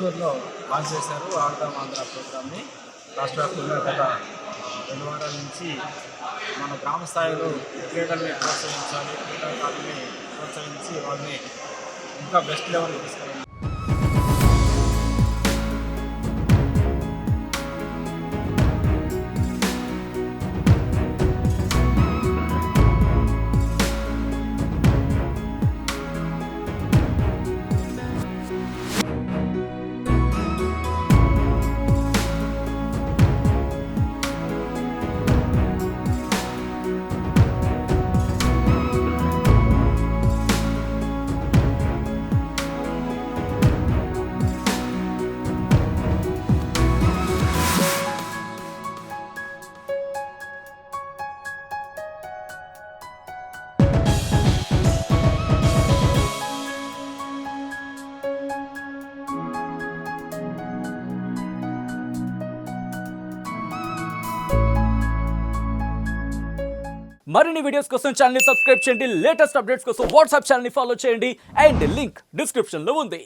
గుంటూరులో లాంచ్ చేశారు ఆడదాం ఆంధ్ర ప్రోగ్రామ్ని. రాష్ట్ర వ్యాప్తంగా గత 2 వారాల నుంచి మన గ్రామ స్థాయిలో క్రీడల్ని ప్రోత్సహించాలి, క్రీడాకారుల్ని ప్రోత్సహించి వాళ్ళని ఇంకా బెస్ట్ లెవెల్ తీసుకెళ్ళాలి. మరిన్ని వీడియోస్ కోసం ఛానల్ ని సబ్స్క్రైబ్ చేయండి. లేటెస్ట్ అప్డేట్స్ కోసం వాట్సాప్ ఛానల్ ని ఫాలో చేయండి. అండ్ లింక్ డిస్క్రిప్షన్ లో ఉంది.